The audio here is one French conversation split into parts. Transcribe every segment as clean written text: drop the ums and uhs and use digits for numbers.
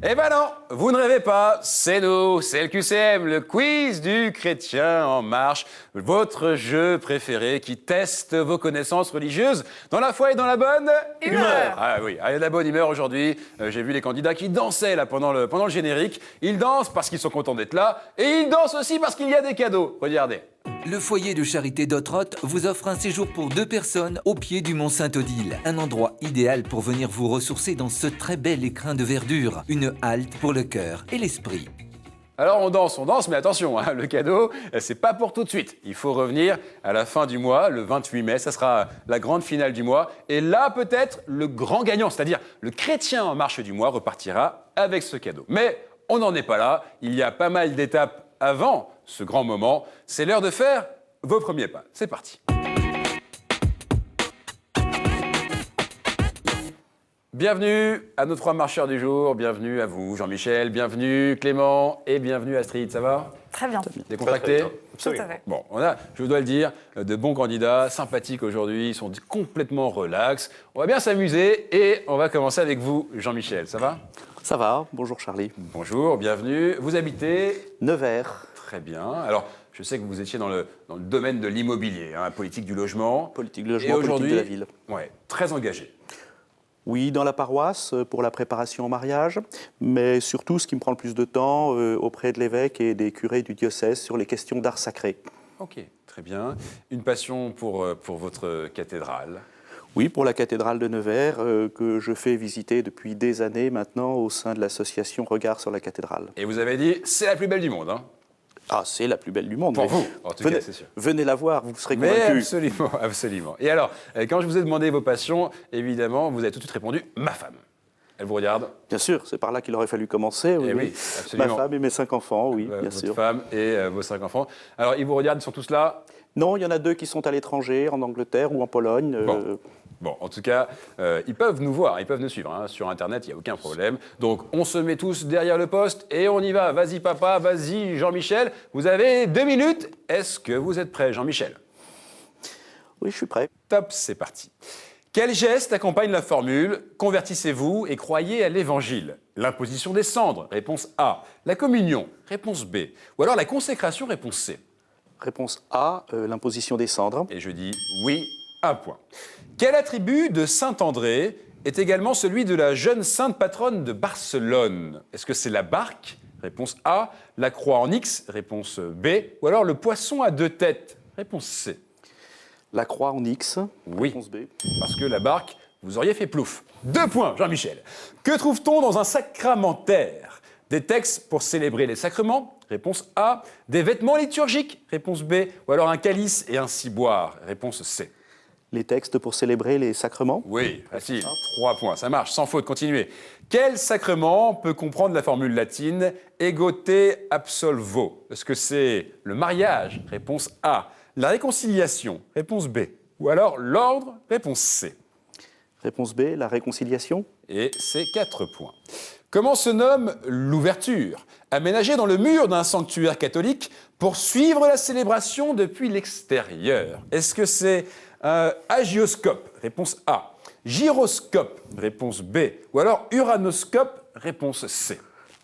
Eh ben non, vous ne rêvez pas, c'est nous, c'est le QCM, le quiz du chrétien en marche, votre jeu préféré qui teste vos connaissances religieuses dans la foi et dans la bonne humeur. Ah oui, il y a de la bonne humeur aujourd'hui. J'ai vu les candidats qui dansaient là pendant le générique. Ils dansent parce qu'ils sont contents d'être là et ils dansent aussi parce qu'il y a des cadeaux. Regardez. Le foyer de charité d'Ottrott vous offre un séjour pour 2 personnes au pied du mont Saint-Odile. Un endroit idéal pour venir vous ressourcer dans ce très bel écrin de verdure. Une halte pour le cœur et l'esprit. Alors on danse, mais attention, hein, le cadeau, c'est pas pour tout de suite. Il faut revenir à la fin du mois, le 28 mai, ça sera la grande finale du mois. Et là, peut-être, le grand gagnant, c'est-à-dire le chrétien en marche du mois, repartira avec ce cadeau. Mais on n'en est pas là, il y a pas mal d'étapes avant ce grand moment. C'est l'heure de faire vos premiers pas. C'est parti. Bienvenue à nos 3 marcheurs du jour, bienvenue à vous Jean-Michel, bienvenue Clément et bienvenue Astrid, ça va? Très bien. Décontracté? Tout à fait. Bon, on a, je dois le dire, de bons candidats, sympathiques aujourd'hui, ils sont complètement relax. On va bien s'amuser et on va commencer avec vous Jean-Michel, ça va? Ça va, bonjour Charlie. Bonjour, bienvenue. Vous habitez? Nevers. Très bien. Alors, je sais que vous étiez dans le domaine de l'immobilier, hein, politique du logement. Politique du logement, politique de la ville. Ouais, très engagé. Oui, dans la paroisse, pour la préparation au mariage, mais surtout, ce qui me prend le plus de temps, auprès de l'évêque et des curés du diocèse sur les questions d'art sacré. Ok, très bien. Une passion pour votre cathédrale? Oui, pour la cathédrale de Nevers, que je fais visiter depuis des années maintenant au sein de l'association Regard sur la cathédrale. Et vous avez dit, c'est la plus belle du monde, hein? Ah, c'est la plus belle du monde. Pour vous, en tout cas, c'est sûr. Venez la voir, vous serez Mais convaincus. absolument, absolument. Et alors, quand je vous ai demandé vos passions, évidemment, vous avez tout de suite répondu « ma femme ». Elle vous regarde? Bien sûr, c'est par là qu'il aurait fallu commencer. Eh oui, absolument. Ma femme et mes 5 enfants, oui, bien Votre sûr. femme et vos 5 enfants. Alors, ils vous regardent, ils sont tous là? Non, il y en a 2 qui sont à l'étranger, en Angleterre ou en Pologne. Bon, en tout cas, ils peuvent nous voir, ils peuvent nous suivre. Hein. Sur Internet, il n'y a aucun problème. Donc, on se met tous derrière le poste et on y va. Vas-y, papa, vas-y, Jean-Michel. Vous avez 2 minutes. Est-ce que vous êtes prêt, Jean-Michel? Oui, je suis prêt. Top, c'est parti. Quel geste accompagne la formule « Convertissez-vous et croyez à l'Évangile » L'imposition des cendres, réponse A. La communion, réponse B. Ou alors la consécration, réponse C. Réponse A, l'imposition des cendres. Et je dis oui, 1 point. Quel attribut de Saint-André est également celui de la jeune sainte patronne de Barcelone? Est-ce que c'est la barque? Réponse A. La croix en X? Réponse B. Ou alors le poisson à 2 têtes? Réponse C. La croix en X. Oui, Réponse B. parce que la barque, vous auriez fait plouf. 2 points, Jean-Michel. Que trouve-t-on dans un sacramentaire? Des textes pour célébrer les sacrements? Réponse A. Des vêtements liturgiques? Réponse B. Ou alors un calice et un ciboire? Réponse C. Les textes pour célébrer les sacrements. Oui, facile. 3 points, ça marche, sans faute, continuez. Quel sacrement peut comprendre la formule latine ego te absolvo? Est-ce que c'est le mariage? Réponse A. La réconciliation? Réponse B. Ou alors l'ordre? Réponse C. Réponse B, la réconciliation. Et c'est 4 points. Comment se nomme l'ouverture, aménagée dans le mur d'un sanctuaire catholique pour suivre la célébration depuis l'extérieur? Est-ce que c'est un agioscope? Réponse A. Gyroscope? Réponse B. Ou alors uranoscope? Réponse C.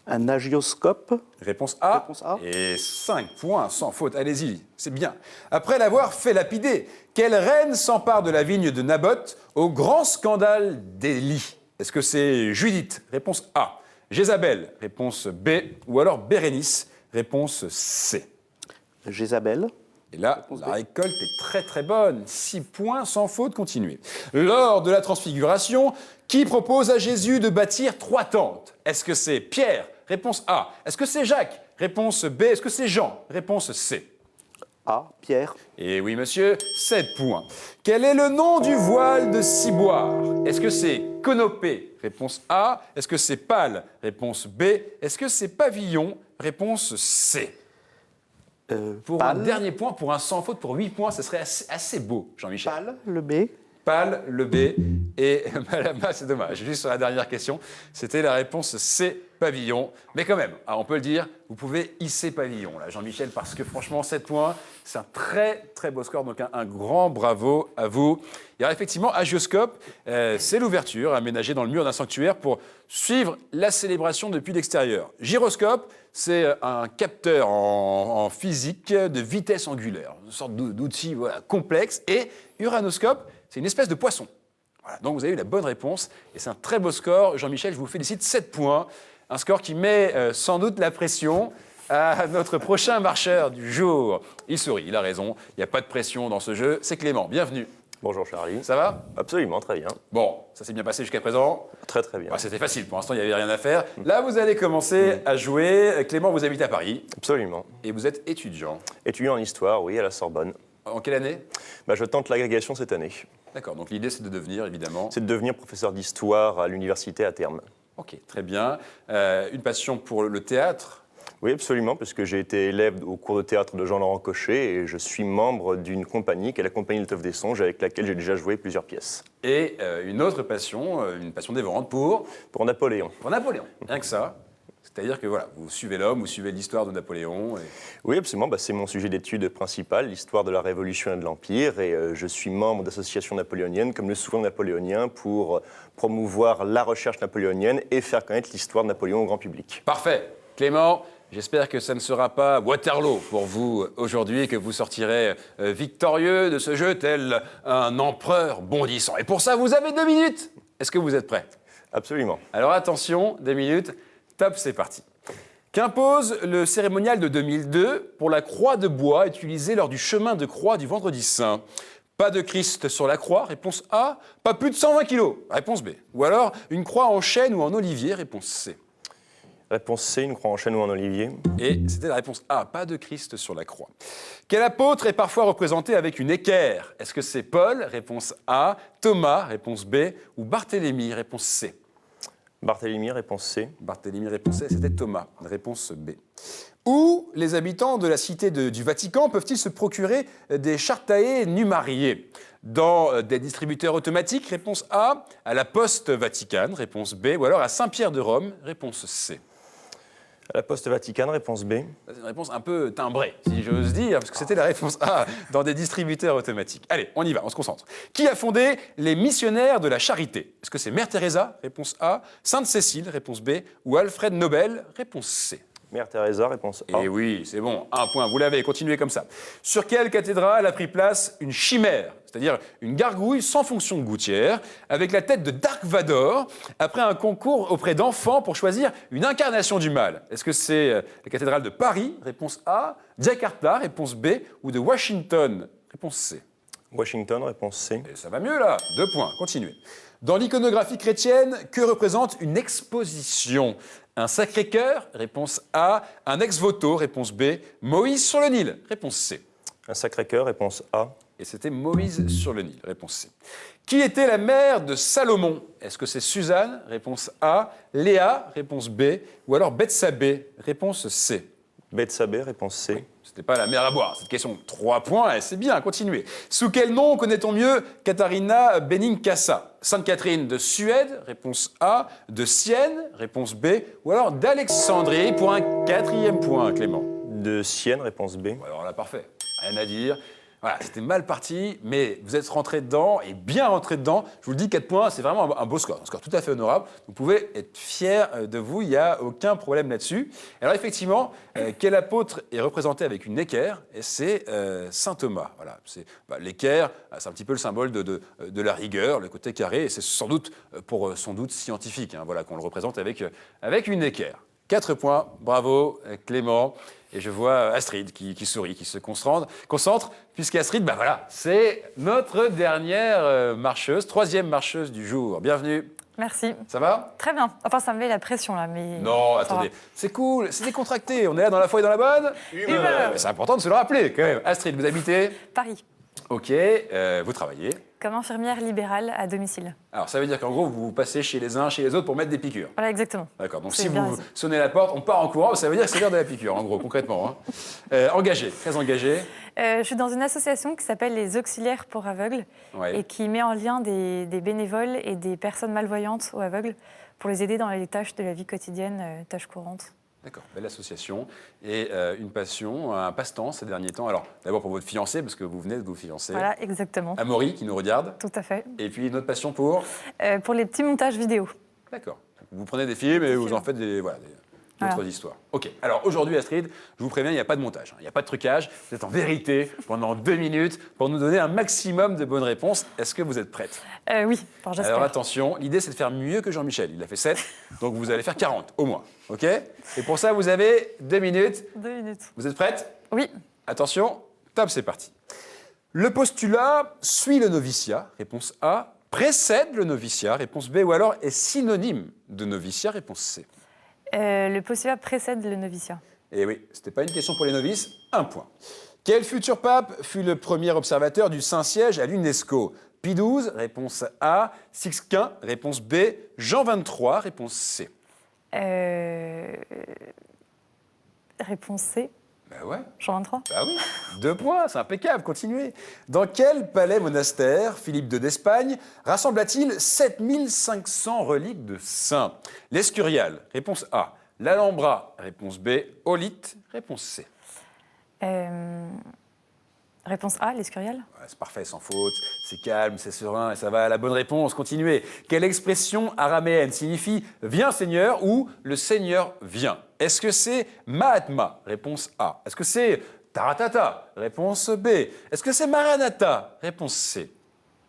Un agioscope. Réponse A. Réponse A. Et 5 points, sans faute. Allez-y, c'est bien. Après l'avoir fait lapider, quelle reine s'empare de la vigne de Naboth au grand scandale d'Élie? Est-ce que c'est Judith? Réponse A. Jézabel? Réponse B. Ou alors Bérénice? Réponse C. Jézabel. Et là, la récolte est très très bonne. 6 points sans faute, continuez. Lors de la transfiguration, qui propose à Jésus de bâtir 3 tentes? Est-ce que c'est Pierre? Réponse A. Est-ce que c'est Jacques? Réponse B. Est-ce que c'est Jean? Réponse C. A, Pierre. Et oui, monsieur, 7 points. Quel est le nom du voile de ciboire? Est-ce que c'est Conopé? Réponse A. Est-ce que c'est Pâle? Réponse B. Est-ce que c'est Pavillon? Réponse C. Pour Pâle. un dernier point, pour un sans faute, pour 8 points, ce serait assez beau, Jean-Michel. Pâle, le B. Pâle, le B. Et Malama, c'est dommage. Juste sur la dernière question, c'était la réponse C, pavillon. Mais quand même, on peut le dire, vous pouvez hisser pavillon, là, Jean-Michel, parce que franchement, 7 points, c'est un très, très beau score. Donc, un grand bravo à vous. Il y a effectivement Agioscope, c'est l'ouverture aménagée dans le mur d'un sanctuaire pour suivre la célébration depuis l'extérieur. Gyroscope, c'est un capteur en physique de vitesse angulaire, une sorte d'outil complexe. Et Uranoscope, c'est une espèce de poisson. Voilà, donc vous avez eu la bonne réponse et c'est un très beau score. Jean-Michel, je vous félicite, 7 points. Un score qui met sans doute la pression à notre prochain marcheur du jour. Il sourit, il a raison, il n'y a pas de pression dans ce jeu. C'est Clément, bienvenue. Bonjour Charlie. Ça va? Absolument, très bien. Bon, ça s'est bien passé jusqu'à présent? Très très bien. C'était facile, pour l'instant il n'y avait rien à faire. Là vous allez commencer à jouer. Clément, vous habitez à Paris Absolument. et vous êtes étudiant. Étudiant en histoire, oui, à la Sorbonne. En quelle année? Je tente l'agrégation cette année. D'accord, donc l'idée c'est de devenir évidemment... C'est de devenir professeur d'histoire à l'université à terme. Ok, très bien. Une passion pour le théâtre? Oui, absolument, puisque j'ai été élève au cours de théâtre de Jean-Laurent Cochet et je suis membre d'une compagnie qui est la compagnie Le Teuf des Songes, avec laquelle j'ai déjà joué plusieurs pièces. Et une autre passion, une passion dévorante pour Pour Napoléon. Rien que ça. C'est-à-dire que voilà, vous suivez l'homme, vous suivez l'histoire de Napoléon. Oui, absolument. C'est mon sujet d'étude principal, l'histoire de la Révolution et de l'Empire. Et je suis membre d'associations napoléoniennes, comme le Souverain napoléonien, pour promouvoir la recherche napoléonienne et faire connaître l'histoire de Napoléon au grand public. Parfait. Clément, j'espère que ça ne sera pas Waterloo pour vous aujourd'hui et que vous sortirez victorieux de ce jeu tel un empereur bondissant. Et pour ça, vous avez 2 minutes. Est-ce que vous êtes prêts? Absolument. Alors attention, 2 minutes. Top, c'est parti. Qu'impose le cérémonial de 2002 pour la croix de bois utilisée lors du chemin de croix du Vendredi Saint? Pas de Christ sur la croix, réponse A. Pas plus de 120 kilos, réponse B. Ou alors une croix en chêne ou en olivier, réponse C. Réponse C, une croix en chêne ou en olivier. Et c'était la réponse A, pas de Christ sur la croix. Quel apôtre est parfois représenté avec une équerre? Est-ce que c'est Paul, réponse A, Thomas, réponse B, ou Barthélemy, réponse C? Barthélemy, réponse C. Barthélemy, réponse C, c'était Thomas, réponse B. Où les habitants de la cité du Vatican peuvent-ils se procurer des chartae numariés? Dans des distributeurs automatiques, réponse A, à la Poste Vaticane, réponse B, ou alors à Saint-Pierre de Rome, réponse C. À la Poste Vaticane, réponse B. C'est une réponse un peu timbrée, si j'ose dire, parce que c'était la réponse A, dans des distributeurs automatiques. Allez, on y va, on se concentre. Qui a fondé les missionnaires de la charité? Est-ce que c'est Mère Teresa, réponse A, Sainte Cécile, réponse B, ou Alfred Nobel, réponse C? Mère Teresa, réponse A. Et oui, c'est bon, 1 point, vous l'avez, continuez comme ça. Sur quelle cathédrale a pris place une chimère, c'est-à-dire une gargouille sans fonction de gouttière, avec la tête de Dark Vador, après un concours auprès d'enfants pour choisir une incarnation du mal? Est-ce que c'est la cathédrale de Paris, réponse A, Jakarta, réponse B, ou de Washington, réponse C? Washington, réponse C. Et ça va mieux là, 2 points, continuez. Dans l'iconographie chrétienne, que représente une exposition? Un Sacré-Cœur, réponse A. Un ex-voto, réponse B. Moïse sur le Nil, réponse C. Un Sacré-Cœur, réponse A. Et c'était Moïse sur le Nil, réponse C. Qui était la mère de Salomon? Est-ce que c'est Suzanne, réponse A. Léa, réponse B. Ou alors Bethsabée, réponse C. Bethsabée, réponse C. Oui, c'était pas la mer à boire. Cette question, 3 points, c'est bien, continuez. Sous quel nom connaît-on mieux Katharina Benincasa? Sainte-Catherine de Suède, réponse A. De Sienne, réponse B. Ou alors d'Alexandrie pour un 4e point, Clément. De Sienne, réponse B. Alors là, parfait. Rien à dire. Voilà, c'était mal parti, mais vous êtes rentré dedans, et bien rentré dedans. Je vous le dis, 4 points, c'est vraiment un beau score, un score tout à fait honorable. Vous pouvez être fiers de vous, il n'y a aucun problème là-dessus. Alors effectivement, quel apôtre est représenté avec une équerre? Et c'est saint Thomas. Voilà, l'équerre, c'est un petit peu le symbole de la rigueur, le côté carré, et c'est sans doute pour son doute scientifique, voilà, qu'on le représente avec une équerre. 4 points, bravo Clément. Et je vois Astrid qui sourit, qui se concentre, puisqu'Astrid, voilà, c'est notre dernière marcheuse, 3e marcheuse du jour. Bienvenue. Merci. Ça va? Très bien. Enfin, ça me met la pression, là, mais... Non, attendez, c'est cool, c'est décontracté. On est là dans la foi et dans la bonne humeur. C'est important de se le rappeler, quand même. Astrid, vous habitez? Paris. Ok, vous travaillez? Comme infirmière libérale à domicile. Alors, ça veut dire qu'en gros, vous passez chez les uns, chez les autres pour mettre des piqûres. Voilà, exactement. D'accord, donc C'est si bien vous raison. sonnez la porte, on part en courant, ça veut dire que c'est l'heure de la piqûre, en gros, concrètement. Hein. Engagé, très engagé. Je suis dans une association qui s'appelle les Auxiliaires pour aveugles Ouais. et qui met en lien des bénévoles et des personnes malvoyantes ou aveugles pour les aider dans les tâches de la vie quotidienne, tâches courantes. D'accord, belle association. Et une passion, un passe-temps ces derniers temps. Alors, d'abord pour votre fiancé, parce que vous venez de vous fiancer. Voilà, exactement. Amaury, qui nous regarde. Tout à fait. Et puis une autre passion pour Les petits montages vidéo. D'accord. Vous prenez des films et vous en faites d'autres histoires. Ok. Alors aujourd'hui, Astrid, je vous préviens, il n'y a pas de montage, hein. Il n'y a pas de trucage. Vous êtes en vérité pendant 2 minutes pour nous donner un maximum de bonnes réponses. Est-ce que vous êtes prête? Oui, bon, j'espère. Alors attention, l'idée c'est de faire mieux que Jean-Michel. Il a fait 7, donc vous allez faire 40 au moins. Ok? Et pour ça, vous avez 2 minutes. 2 minutes. Vous êtes prête? Oui. Attention, top, c'est parti. Le postulat suit le noviciat, réponse A, précède le noviciat, réponse B, ou alors est synonyme de noviciat, réponse C. Le postulat précède le noviciat. Et oui, c'était pas une question pour les novices, 1 point. Quel futur pape fut le premier observateur du Saint-Siège à l'UNESCO? Pie XII, réponse A, Sixte Quint, réponse B, Jean XXIII, réponse C. Réponse C, Ben ouais. Jean 23. Bah oui, 2 points, c'est impeccable, continuez. Dans quel palais monastère Philippe II d'Espagne rassembla-t-il 7500 reliques de saints? L'Escurial, réponse A. L'Alhambra, réponse B. Olite, réponse C. Réponse A, l'Escurial. Ouais, c'est parfait, sans faute, c'est calme, c'est serein et ça va à la bonne réponse. Continuez. Quelle expression araméenne signifie « Viens Seigneur » ou « Le Seigneur vient » ? Est-ce que c'est Mahatma ? Réponse A. Est-ce que c'est Taratata ? Réponse B. Est-ce que c'est Maranatha ? Réponse C.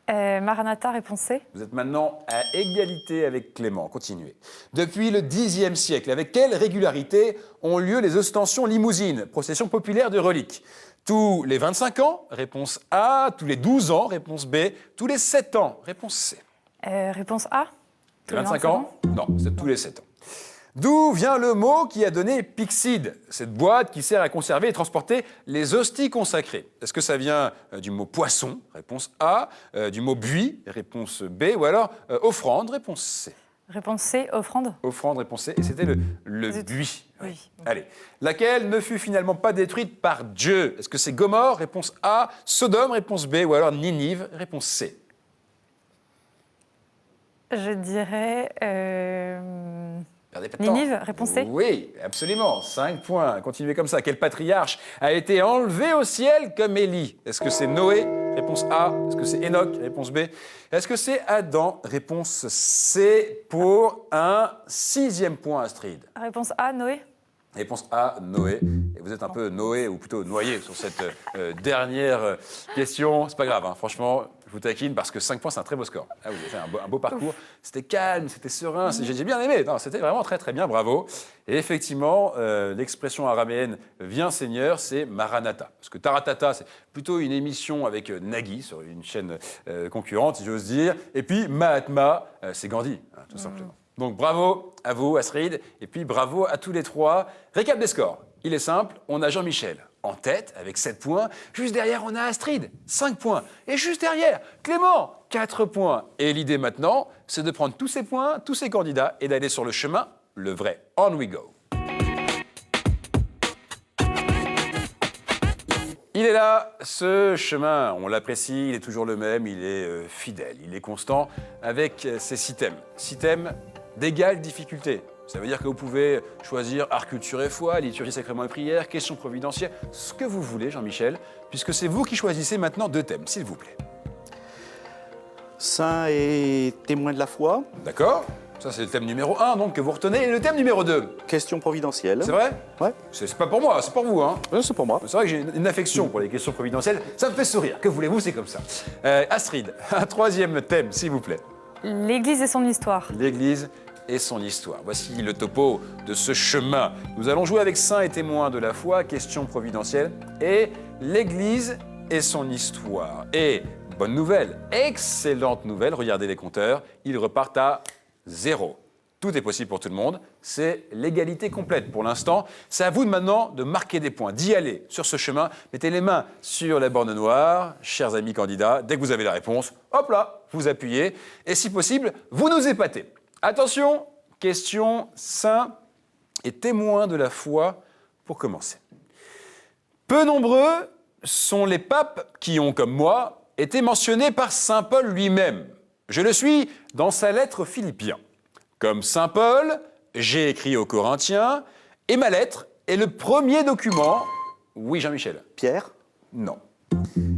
Maranatha, réponse C. Vous êtes maintenant à égalité avec Clément. Continuez. Depuis le Xe siècle, avec quelle régularité ont lieu les ostensions limousines, procession populaire de reliques? Tous les 25 ans, réponse A. Tous les 12 ans, réponse B. Tous les 7 ans, réponse C. Réponse A. Tous les 25 ans? Non, c'est tous les 7 ans. D'où vient le mot qui a donné pyxide, cette boîte qui sert à conserver et transporter les hosties consacrées? Est-ce que ça vient du mot poisson? Réponse A. Du mot buis? Réponse B. Ou alors offrande? Réponse C. Réponse C, offrande. Offrande, réponse C. Et c'était le Zut. buis. Oui. Allez. Laquelle ne fut finalement pas détruite par Dieu? Est-ce que c'est Gomorrhe? Réponse A. Sodome? Réponse B. Ou alors Ninive? Réponse C. Je dirais Perdez pas de temps. Ninive, réponse C. Oui, absolument. 5 points. Continuez comme ça. Quel patriarche a été enlevé au ciel comme Élie? Est-ce que c'est Noé? Réponse A. Est-ce que c'est Enoch? Réponse B. Est-ce que c'est Adam? Réponse C pour un 6e point, Astrid. Réponse A, Noé. Réponse A, Noé. Et vous êtes un peu Noé, ou plutôt noyé sur cette dernière question. C'est pas grave, hein. Franchement, je vous taquine parce que 5 points, c'est un très beau score. Ah, vous avez fait un beau parcours. C'était calme, c'était serein, j'ai bien aimé. Non, c'était vraiment très très bien, bravo. Et effectivement, l'expression araméenne « Viens Seigneur », c'est Maranatha. Parce que Taratata, c'est plutôt une émission avec Nagui, sur une chaîne concurrente, si j'ose dire. Et puis Mahatma, c'est Gandhi, hein, tout simplement. Donc bravo à vous, Astrid, et puis bravo à tous les 3. Récap des scores. Il est simple, on a Jean-Michel en tête avec 7 points. Juste derrière, on a Astrid, 5 points. Et juste derrière, Clément, 4 points. Et l'idée maintenant, c'est de prendre tous ces points, tous ces candidats, et d'aller sur le chemin, le vrai. On we go. Il est là, ce chemin, on l'apprécie, il est toujours le même, il est fidèle, il est constant, avec ces 6 thèmes. 6 thèmes d'égale difficulté. Ça veut dire que vous pouvez choisir art, culture et foi, liturgie, sacrement et prière, questions providentielles, ce que vous voulez, Jean-Michel, puisque c'est vous qui choisissez maintenant 2 thèmes, s'il vous plaît. Saint et témoin de la foi. D'accord? Ça, c'est le thème numéro 1, donc, que vous retenez. Et le thème numéro 2? Question providentielle. C'est vrai? Ouais. C'est pas pour moi, c'est pour vous, hein? C'est pour moi. C'est vrai que j'ai une affection pour les questions providentielles. Ça me fait sourire. Que voulez-vous, c'est comme ça. Astrid, un 3e thème, s'il vous plaît. L'Église et son histoire. L'Église et son histoire. Voici le topo de ce chemin. Nous allons jouer avec saints et témoins de la foi, questions providentielles, et l'Église et son histoire. Et bonne nouvelle, excellente nouvelle, regardez les compteurs, ils repartent à 0. Tout est possible pour tout le monde. C'est l'égalité complète pour l'instant. C'est à vous maintenant de marquer des points, d'y aller sur ce chemin. Mettez les mains sur la borne noire, chers amis candidats. Dès que vous avez la réponse, hop là, vous appuyez. Et si possible, vous nous épatez. Attention, question saint et témoin de la foi pour commencer. Peu nombreux sont les papes qui ont, comme moi, été mentionnés par saint Paul lui-même. Je le suis dans sa lettre aux Philippiens. Comme saint Paul, j'ai écrit aux Corinthiens, et ma lettre est le premier document... Oui, Jean-Michel. Pierre? Non.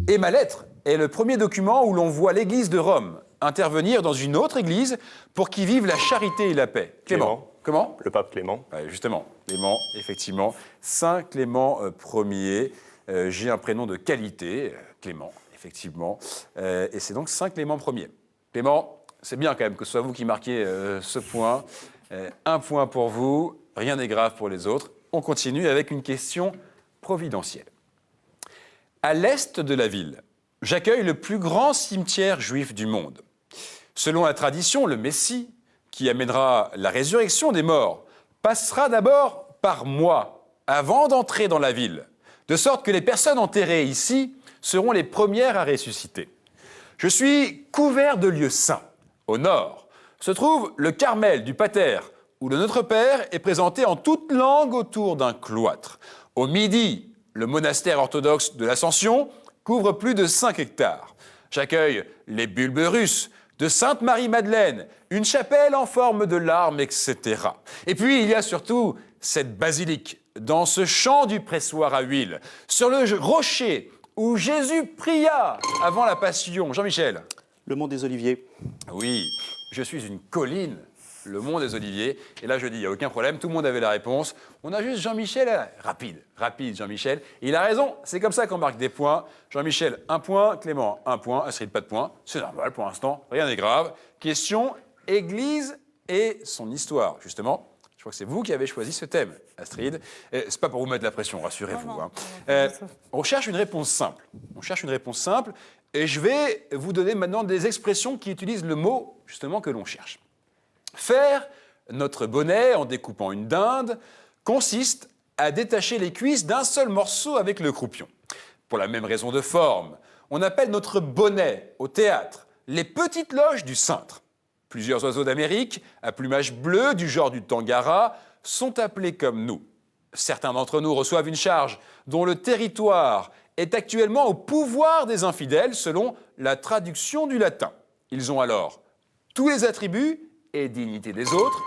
Et ma lettre est le premier document où l'on voit l'Église de Rome intervenir dans une autre Église pour qu'y vive la charité et la paix. Clément. Comment? Le pape Clément. Ouais, justement, Clément, effectivement. Saint Clément Ier. J'ai un prénom de qualité, Clément, effectivement. Et c'est donc Saint Clément Ier. Clément, c'est bien quand même que ce soit vous qui marquiez ce point. Un point pour vous, rien n'est grave pour les autres. On continue avec une question providentielle. À l'est de la ville, j'accueille le plus grand cimetière juif du monde. Selon la tradition, le Messie, qui amènera la résurrection des morts, passera d'abord par moi, avant d'entrer dans la ville, de sorte que les personnes enterrées ici seront les premières à ressusciter. Je suis couvert de lieux saints. Au nord se trouve le Carmel du Pater, où le Notre Père est présenté en toute langue autour d'un cloître. Au midi, le monastère orthodoxe de l'Ascension couvre plus de 5 hectares. J'accueille les bulbes russes de Sainte-Marie-Madeleine, une chapelle en forme de larme, etc. Et puis, il y a surtout cette basilique, dans ce champ du pressoir à huile, sur le rocher où Jésus pria avant la Passion. Jean-Michel. Le mont des Oliviers. Oui, je suis une colline, le mont des Oliviers. Et là, je dis, il n'y a aucun problème, tout le monde avait la réponse. On a juste Jean-Michel, rapide Jean-Michel. Et il a raison, c'est comme ça qu'on marque des points. Jean-Michel, 1 point, Clément, 1 point, Astrid, pas de point. C'est normal pour l'instant, rien n'est grave. Question, Église et son histoire, justement. Je crois que c'est vous qui avez choisi ce thème, Astrid. C'est pas pour vous mettre la pression, rassurez-vous. Non, on cherche une réponse simple. Et je vais vous donner maintenant des expressions qui utilisent le mot, justement, que l'on cherche. Faire notre bonnet en découpant une dinde consiste à détacher les cuisses d'un seul morceau avec le croupion. Pour la même raison de forme, on appelle notre bonnet au théâtre les petites loges du cintre. Plusieurs oiseaux d'Amérique, à plumage bleu du genre du tangara, sont appelés comme nous. Certains d'entre nous reçoivent une charge dont le territoire est actuellement au pouvoir des infidèles selon la traduction du latin. Ils ont alors tous les attributs et dignités des autres.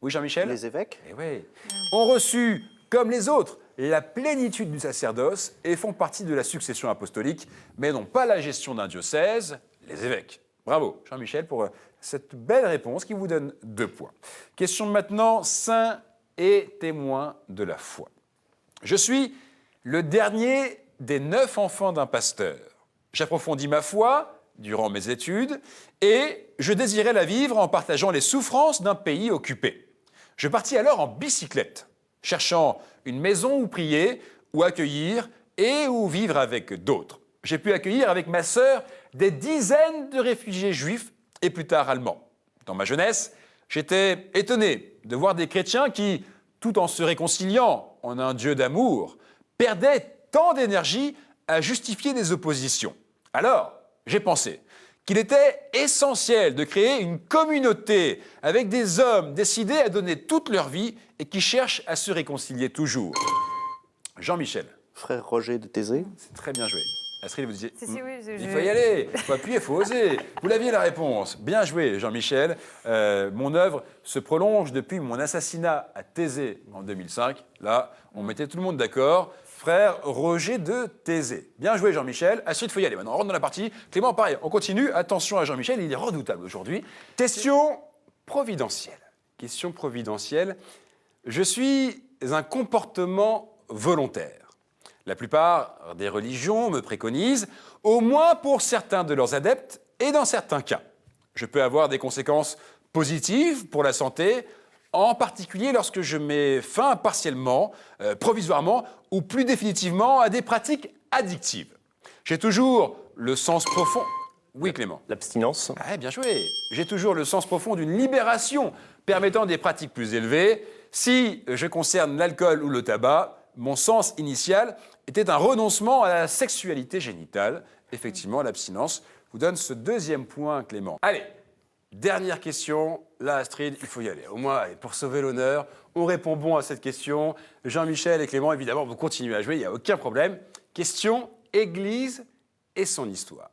Oui, Jean-Michel? Les évêques? Eh oui. Ont reçu, comme les autres, la plénitude du sacerdoce et font partie de la succession apostolique, mais n'ont pas la gestion d'un diocèse, les évêques. Bravo, Jean-Michel, pour cette belle réponse qui vous donne 2 points. Question maintenant, saint et témoin de la foi. Je suis le dernier des 9 enfants d'un pasteur. J'approfondis ma foi durant mes études et je désirais la vivre en partageant les souffrances d'un pays occupé. Je partis alors en bicyclette, cherchant une maison où prier, où accueillir et où vivre avec d'autres. J'ai pu accueillir avec ma sœur des dizaines de réfugiés juifs et plus tard allemands. Dans ma jeunesse, j'étais étonné de voir des chrétiens qui, tout en se réconciliant en un Dieu d'amour, perdaient tant d'énergie à justifier des oppositions. Alors, j'ai pensé qu'il était essentiel de créer une communauté avec des hommes décidés à donner toute leur vie et qui cherchent à se réconcilier toujours. Jean-Michel. Frère Roger de Thésée. C'est très bien joué. Astrid, vous disiez, Si, oui, il faut y aller, il faut appuyer, il faut oser. Vous l'aviez la réponse. Bien joué, Jean-Michel. Mon œuvre se prolonge depuis mon assassinat à Thésée en 2005. Là, on mettait tout le monde d'accord. Frère Roger de Thésée. Bien joué, Jean-Michel. Astrid, il faut y aller. Maintenant, on rentre dans la partie. Clément, pareil, on continue. Attention à Jean-Michel, il est redoutable aujourd'hui. Question providentielle. Question providentielle. Je suis un comportement volontaire. La plupart des religions me préconisent, au moins pour certains de leurs adeptes et dans certains cas. Je peux avoir des conséquences positives pour la santé, en particulier lorsque je mets fin partiellement, provisoirement ou plus définitivement à des pratiques addictives. J'ai toujours le sens profond. Oui, Clément. L'abstinence. Ah, bien joué. J'ai toujours le sens profond d'une libération permettant des pratiques plus élevées. Si je concerne l'alcool ou le tabac, mon sens initial était un renoncement à la sexualité génitale. Effectivement, l'abstinence vous donne ce deuxième point, Clément. Allez, dernière question. Là, Astrid, il faut y aller. Au moins, allez, pour sauver l'honneur, on répond bon à cette question. Jean-Michel et Clément, évidemment, vous continuez à jouer, il n'y a aucun problème. Question Église et son histoire.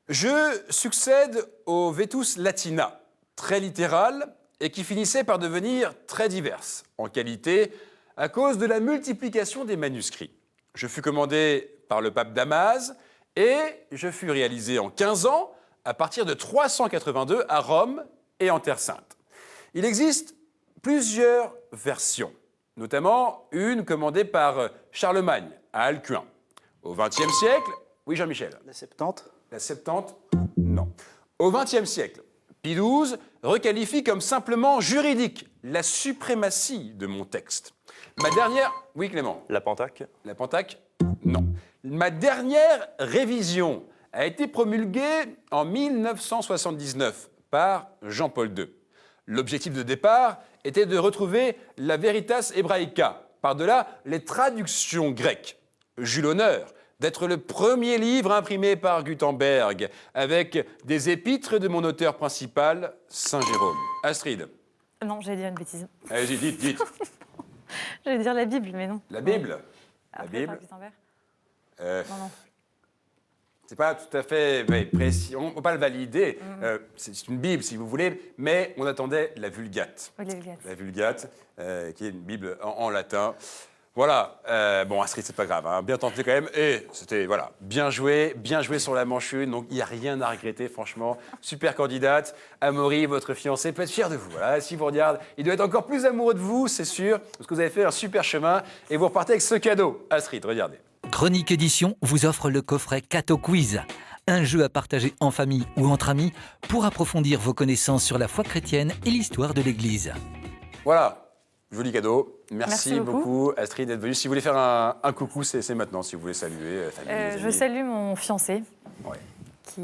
Je succède au Vetus Latina, très littéral, et qui finissait par devenir très diverse en qualité à cause de la multiplication des manuscrits. Je fus commandé par le pape Damas et je fus réalisé en 15 ans à partir de 382 à Rome et en Terre Sainte. Il existe plusieurs versions, notamment une commandée par Charlemagne à Alcuin. Au XXe siècle, oui Jean-Michel. La Septante. La Septante, non. Au XXe siècle, Pie XII requalifie comme simplement juridique la suprématie de mon texte. Ma dernière... Oui, Clément. La Pentaque. La Pentaque, non. Ma dernière révision a été promulguée en 1979 par Jean-Paul II. L'objectif de départ était de retrouver la Veritas Hebraica, par-delà les traductions grecques. J'eus l'honneur d'être le premier livre imprimé par Gutenberg, avec des épîtres de mon auteur principal, Saint Jérôme. Astrid. Non, j'allais dire une bêtise. Allez-y, dites. J'allais dire la Bible, mais non. La Bible. Après, par Gutenberg. Non. C'est pas tout à fait précis, on ne peut pas le valider. C'est une Bible, si vous voulez, mais on attendait la Vulgate. Oui, la Vulgate. La Vulgate, qui est une Bible en latin. Voilà, bon, Astrid, c'est pas grave, hein, bien tenté quand même. Et c'était, voilà, bien joué sur la manche une, donc il n'y a rien à regretter, franchement. Super candidate. Amaury, votre fiancé, peut être fier de vous. Voilà, s'il vous regarde, il doit être encore plus amoureux de vous, c'est sûr, parce que vous avez fait un super chemin et vous repartez avec ce cadeau. Astrid, regardez. Chronique Édition vous offre le coffret Cato Quiz, un jeu à partager en famille ou entre amis pour approfondir vos connaissances sur la foi chrétienne et l'histoire de l'Église. Voilà. Joli cadeau. Merci beaucoup, Astrid, d'être venue. Si vous voulez faire un coucou, c'est maintenant, si vous voulez saluer. Famille, Je salue mon fiancé Ouais. qui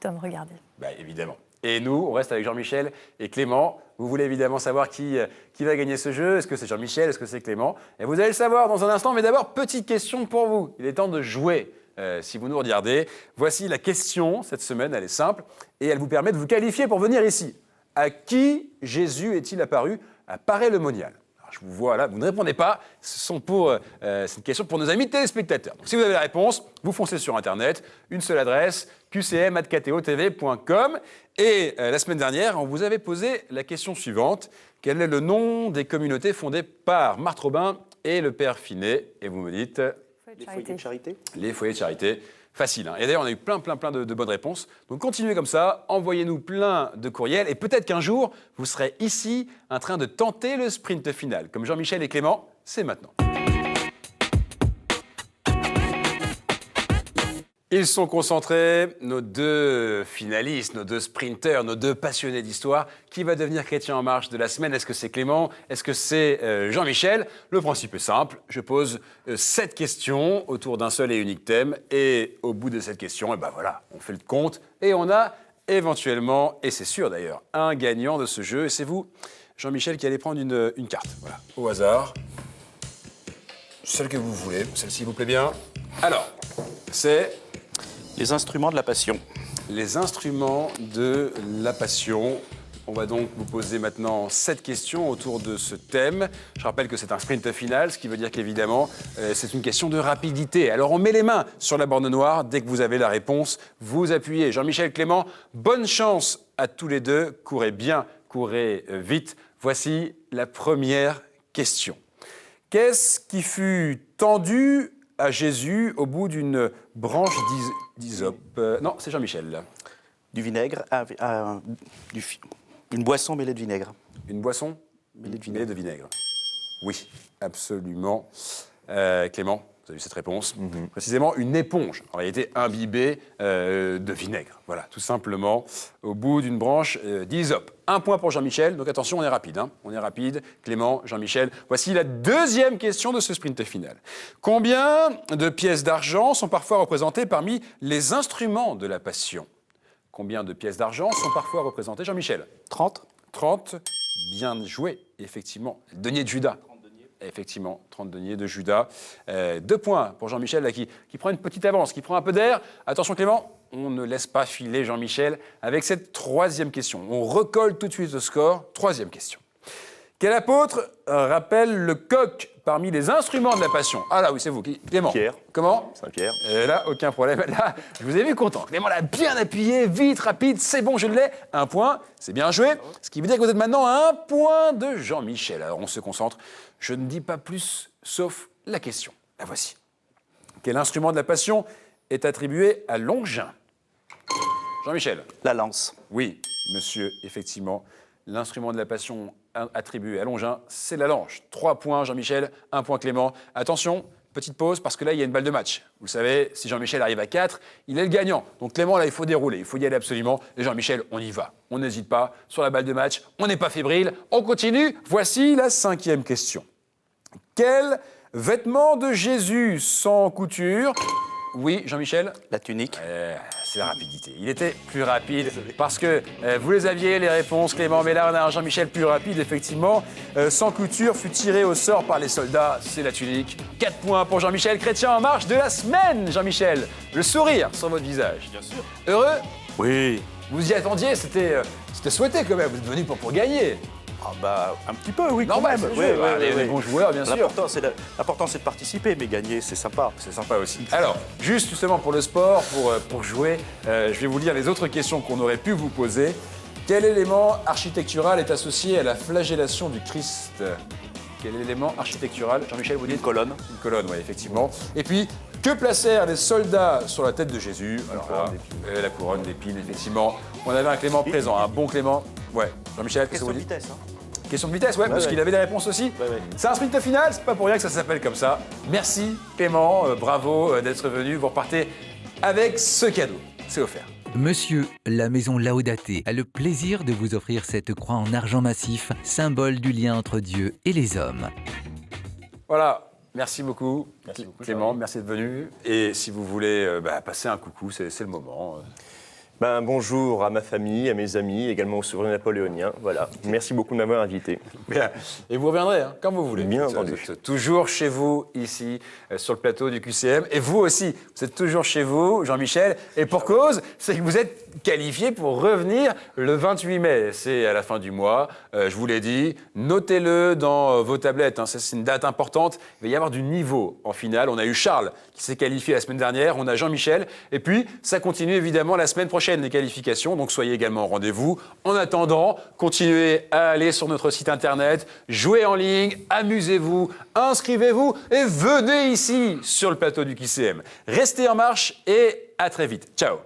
doit me regarder. Bah, évidemment. Et nous, on reste avec Jean-Michel et Clément. Vous voulez évidemment savoir qui va gagner ce jeu. Est-ce que c'est Jean-Michel? Est-ce que c'est Clément? Et vous allez le savoir dans un instant. Mais d'abord, petite question pour vous. Il est temps de jouer. Si vous nous regardez, voici la question. Cette semaine, elle est simple. Et elle vous permet de vous qualifier pour venir ici. À qui Jésus est-il apparu à Paray-le-Monial? Je vous vois là, vous ne répondez pas. C'est une question pour nos amis téléspectateurs. Donc, si vous avez la réponse, vous foncez sur Internet. Une seule adresse, qcm@ktotv.com. Et la semaine dernière, on vous avait posé la question suivante. Quel est le nom des communautés fondées par Marthe Robin et le Père Finet? Et vous me dites... Les foyers de charité. Les foyers de charité. Facile, hein. Et d'ailleurs, on a eu plein de bonnes réponses. Donc continuez comme ça, envoyez-nous plein de courriels et peut-être qu'un jour, vous serez ici en train de tenter le sprint final. Comme Jean-Michel et Clément, c'est maintenant. Ils sont concentrés, nos deux finalistes, nos deux sprinteurs, nos deux passionnés d'histoire. Qui va devenir chrétien en marche de la semaine? Est-ce que c'est Clément? Est-ce que c'est Jean-Michel? Le principe est simple. Je pose 7 questions autour d'un seul et unique thème. Et au bout de cette question, et ben voilà, on fait le compte. Et on a éventuellement, et c'est sûr d'ailleurs, un gagnant de ce jeu. Et c'est vous, Jean-Michel, qui allez prendre une carte. Voilà, au hasard. Celle que vous voulez. Celle-ci vous plaît bien. Alors, c'est... Les instruments de la Passion. Les instruments de la Passion. On va donc vous poser maintenant 7 questions autour de ce thème. Je rappelle que c'est un sprint final, ce qui veut dire qu'évidemment, c'est une question de rapidité. Alors on met les mains sur la borne noire. Dès que vous avez la réponse, vous appuyez. Jean-Michel, Clément, bonne chance à tous les deux. Courez bien, courez vite. Voici la première question. Qu'est-ce qui fut tendu à Jésus au bout d'une branche d'hysope? Non, c'est Jean-Michel. Là. Du vinaigre, une boisson mêlée de vinaigre. Une boisson mêlée de vinaigre. Oui, absolument. Clément, vous avez vu cette réponse? Précisément, une éponge, en réalité imbibée de vinaigre. Voilà, tout simplement, au bout d'une branche d'hysope. 1 point pour Jean-Michel, donc attention, on est rapide. Hein. On est rapide. Clément, Jean-Michel. Voici la deuxième question de ce sprint final. Combien de pièces d'argent sont parfois représentées parmi les instruments de la Passion? Combien de pièces d'argent sont parfois représentées, Jean-Michel? 30. 30. Bien joué, effectivement. Denier de Judas. Effectivement, 30 deniers de Judas. 2 points pour Jean-Michel, là, qui prend une petite avance, qui prend un peu d'air. Attention Clément, on ne laisse pas filer Jean-Michel avec cette 3e question. On recolle tout de suite le score. 3e question. Quel apôtre rappelle le coq parmi les instruments de la Passion? Ah là, oui, c'est vous, Clément. Pierre. Comment? Saint-Pierre. Là, aucun problème. Là, je vous ai vu content. Clément l'a bien appuyé, vite, rapide, c'est bon, je l'ai. 1 point, c'est bien joué. Ce qui veut dire que vous êtes maintenant à 1 point de Jean-Michel. Alors, on se concentre. Je ne dis pas plus, sauf la question. La voici. Quel instrument de la Passion est attribué à Longin? Jean-Michel. La lance. Oui, monsieur, effectivement. L'instrument de la Passion attribué à Longin, c'est la lance. 3 points, Jean-Michel, 1 point, Clément. Attention, petite pause, parce que là, il y a une balle de match. Vous le savez, si Jean-Michel arrive à 4, il est le gagnant. Donc Clément, là, il faut dérouler, il faut y aller absolument. Et Jean-Michel, on y va. On n'hésite pas sur la balle de match, on n'est pas fébrile, on continue. Voici la 5e question. Quel vêtement de Jésus sans couture? Oui, Jean-Michel? La tunique. C'est la rapidité. Il était plus rapide parce que vous les aviez, les réponses, Clément. Mais là, on a un Jean-Michel plus rapide, effectivement. Sans couture fut tiré au sort par les soldats. C'est la tunique. 4 points pour Jean-Michel. Chrétien en marche de la semaine, Jean-Michel. Le sourire sur votre visage. Bien sûr. Heureux? Oui. Vous y attendiez, c'était souhaité quand même. Vous êtes venu pour gagner. Ah bah, un petit peu, oui, Normal, quand même. c'est le jeu. Les bons joueurs, bien sûr. L'important, c'est de participer, mais gagner, c'est sympa. C'est sympa aussi. Alors, juste justement pour le sport, pour jouer, je vais vous lire les autres questions qu'on aurait pu vous poser. Quel élément architectural est associé à la flagellation du Christ? Quel élément architectural? Jean-Michel, vous dites? Une colonne. Une colonne, oui, effectivement. Et puis, que placèrent les soldats sur la tête de Jésus? Alors là, la couronne d'épines, effectivement. On avait un Clément présent, un bon Clément. Ouais. Jean-Michel, qu'est-ce que vous dites? Vitesse, hein. Question de vitesse, ouais, parce qu'il avait des réponses aussi. Ouais. C'est un sprint final, c'est pas pour rien que ça s'appelle comme ça. Merci Clément, bravo d'être venu. Vous repartez avec ce cadeau. C'est offert. Monsieur, la maison Laodaté a le plaisir de vous offrir cette croix en argent massif, symbole du lien entre Dieu et les hommes. Voilà, merci beaucoup, Clément, Charlie. merci d'être venu. Et si vous voulez passer un coucou, c'est le moment. Bonjour à ma famille, à mes amis, également aux souverains napoléoniens. Voilà. Merci beaucoup de m'avoir invité. Bien. Et vous reviendrez, quand vous voulez. Bien entendu. Vous êtes toujours chez vous, ici, sur le plateau du QCM. Et vous aussi, vous êtes toujours chez vous, Jean-Michel. Et pour cause, c'est que vous êtes qualifié pour revenir le 28 mai. C'est à la fin du mois. Je vous l'ai dit, notez-le dans vos tablettes. Ça, c'est une date importante. Il va y avoir du niveau en finale. On a eu Charles qui s'est qualifié la semaine dernière. On a Jean-Michel. Et puis, ça continue évidemment la semaine prochaine, les qualifications. Donc, soyez également au rendez-vous. En attendant, continuez à aller sur notre site internet, jouez en ligne, amusez-vous, inscrivez-vous et venez ici sur le plateau du QCM. Restez en marche et à très vite. Ciao.